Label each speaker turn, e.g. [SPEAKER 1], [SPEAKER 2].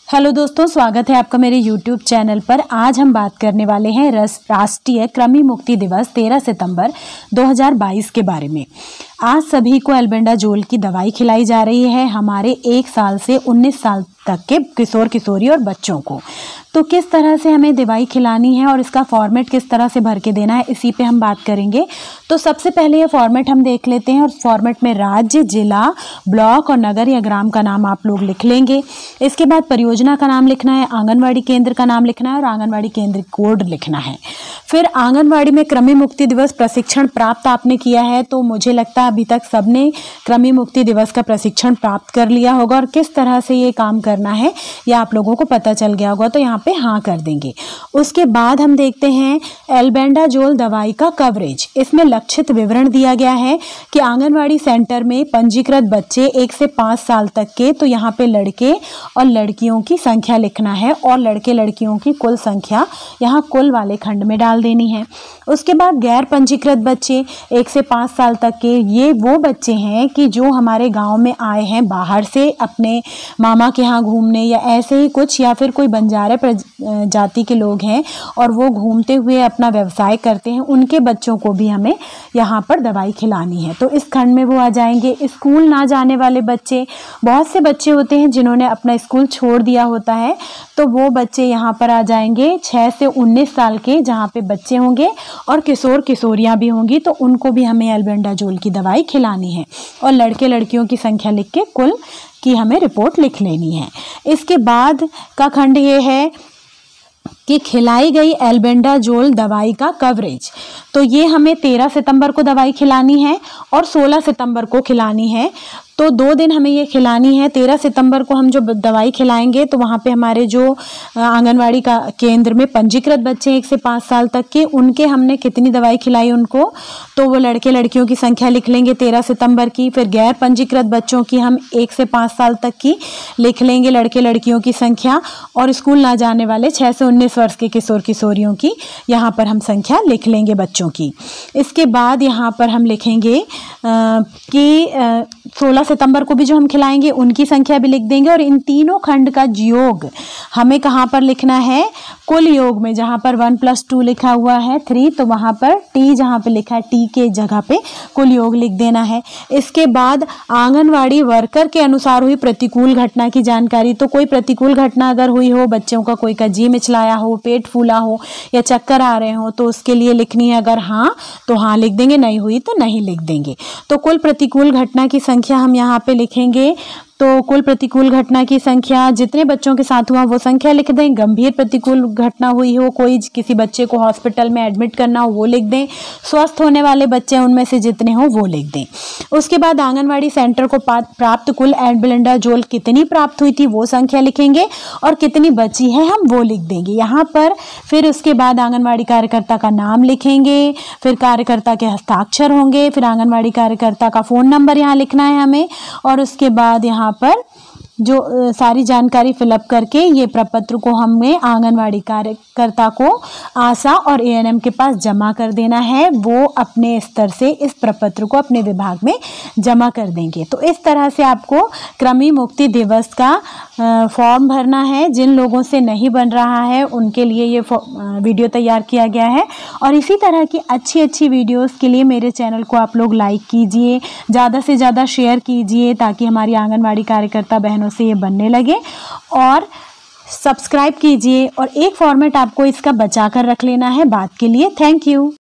[SPEAKER 1] Hello दोस्तों, स्वागत है आपका मेरे YouTube चैनल पर। आज हम बात करने वाले हैं राष्ट्रीय कृमि मुक्ति दिवस 13 सितंबर 2022 के बारे में। आज सभी को एल्बेंडाजोल की दवाई खिलाई जा रही है, हमारे 1 साल से 19 साल तक के किशोर किशोरी और बच्चों को। तो किस तरह से हमें दवाई खिलानी है और इसका फॉर्मेट किस तरह से भर के देना है, इसी पे हम बात करेंगे। तो सबसे पहले ये फॉर्मेट हम देख लेते हैं और फॉर्मेट में राज्य, जिला, ब्लॉक और नगर या ग्राम का नाम आप लोग लिख लेंगे। इसके बाद परियोजना का नाम लिखना है, आंगनवाड़ी केंद्र का नाम लिखना है और आंगनवाड़ी केंद्र कोड लिखना है। फिर आंगनवाड़ी में कृमि मुक्ति दिवस प्रशिक्षण प्राप्त आपने किया है, तो मुझे लगता है अभी तक सबने कृमि मुक्ति दिवस का प्रशिक्षण प्राप्त कर लिया होगा और किस तरह से ये काम करना है यह आप लोगों को पता चल गया होगा, तो यहाँ पे हाँ कर देंगे। उसके बाद हम देखते हैं एल्बेंडाजोल दवाई का कवरेज। इसमें लक्षित विवरण दिया गया है कि आंगनवाड़ी सेंटर में पंजीकृत बच्चे 1 से 5 साल तक के, तो यहाँ पे लड़के और लड़कियों की संख्या लिखना है और लड़के लड़कियों की कुल संख्या यहाँ कुल वाले खंड में डाल देनी है। उसके बाद गैर पंजीकृत बच्चे 1 से 5 साल तक के, ये वो बच्चे हैं कि जो हमारे गांव में आए हैं बाहर से अपने मामा के यहाँ घूमने या ऐसे ही कुछ, या फिर कोई बंजारे जाति के लोग हैं और वो घूमते हुए अपना व्यवसाय करते हैं, उनके बच्चों को भी हमें यहाँ पर दवाई खिलानी है। तो इस खंड में वो आ जाएंगे। स्कूल ना जाने वाले बच्चे, बहुत से बच्चे होते हैं जिन्होंने अपना स्कूल छोड़ दिया होता है, तो वो बच्चे यहाँ पर आ जाएंगे 6 से 19 साल के, जहाँ पे बच्चे होंगे और किशोर किशोरियाँ भी होंगी, तो उनको भी हमें एल्बेंडाजोल की दवाई खिलानी है। और लड़के लड़कियों की संख्या लिख के कुल की हमें रिपोर्ट लिख लेनी है। इसके बाद का खंड ये है कि खिलाई गई एल्बेंडाजोल दवाई का कवरेज। तो ये हमें 13 सितंबर को दवाई खिलानी है और 16 सितंबर को खिलानी है, तो 2 दिन हमें ये खिलानी है। 13 सितंबर को हम जो दवाई खिलाएंगे तो वहाँ पे हमारे जो आंगनवाड़ी का केंद्र में पंजीकृत बच्चे 1 से 5 साल तक के, उनके हमने कितनी दवाई खिलाई उनको, तो वो लड़के लड़कियों की संख्या लिख लेंगे 13 सितंबर की। फिर गैर पंजीकृत बच्चों की हम 1 से 5 साल तक की लिख लेंगे लड़के लड़कियों की संख्या, और स्कूल ना जाने वाले 6 से 19 वर्ष के किशोर किशोरियों की यहाँ पर हम संख्या लिख लेंगे बच्चों की। इसके बाद यहाँ पर हम लिखेंगे कि 16 सितंबर को भी जो हम खिलाएंगे उनकी संख्या भी लिख देंगे। और इन तीनों खंड का योग हमें कहाँ पर लिखना है, कुल योग में, जहाँ पर 1 + 2 लिखा हुआ है 3, तो वहाँ पर टी जहाँ पे लिखा है टी के जगह पे कुल योग लिख देना है। इसके बाद आंगनवाड़ी वर्कर के अनुसार हुई प्रतिकूल घटना की जानकारी। तो कोई प्रतिकूल घटना अगर हुई हो, बच्चों का कोई का जी मिचलाया हो, पेट फूला हो या चक्कर आ रहे हो, तो उसके लिए लिखनी है। अगर हाँ तो हाँ लिख देंगे, नहीं हुई तो नहीं लिख देंगे। तो कुल प्रतिकूल घटना की संख्या हम यहाँ पे लिखेंगे। तो कुल प्रतिकूल घटना की संख्या, जितने बच्चों के साथ हुआ वो संख्या लिख दें। गंभीर प्रतिकूल घटना हुई हो, कोई किसी बच्चे को हॉस्पिटल में एडमिट करना हो, वो लिख दें। स्वस्थ होने वाले बच्चे उनमें से जितने हों वो लिख दें। उसके बाद आंगनवाड़ी सेंटर को प्राप्त कुल एल्बेंडाजोल कितनी प्राप्त हुई थी वो संख्या लिखेंगे और कितनी बची है हम वो लिख देंगे यहाँ पर। फिर उसके बाद आंगनवाड़ी कार्यकर्ता का नाम लिखेंगे, फिर कार्यकर्ता के हस्ताक्षर होंगे, फिर आंगनवाड़ी कार्यकर्ता का फ़ोन नंबर यहाँ लिखना है हमें, और उसके बाद यहाँ पर जो सारी जानकारी फिलअप करके ये प्रपत्र को हमें आंगनवाड़ी कार्यकर्ता को आशा और एएनएम के पास जमा कर देना है। वो अपने स्तर से इस प्रपत्र को अपने विभाग में जमा कर देंगे। तो इस तरह से आपको कृमि मुक्ति दिवस का फॉर्म भरना है। जिन लोगों से नहीं बन रहा है उनके लिए ये वीडियो तैयार किया गया है। और इसी तरह की अच्छी अच्छी वीडियोस के लिए मेरे चैनल को आप लोग लाइक कीजिए, ज़्यादा से ज़्यादा शेयर कीजिए, ताकि हमारी आंगनवाड़ी कार्यकर्ता बहनों से ये बनने लगे, और सब्सक्राइब कीजिए। और एक फॉर्मेट आपको इसका बचा कर रख लेना है बात के लिए। Thank you.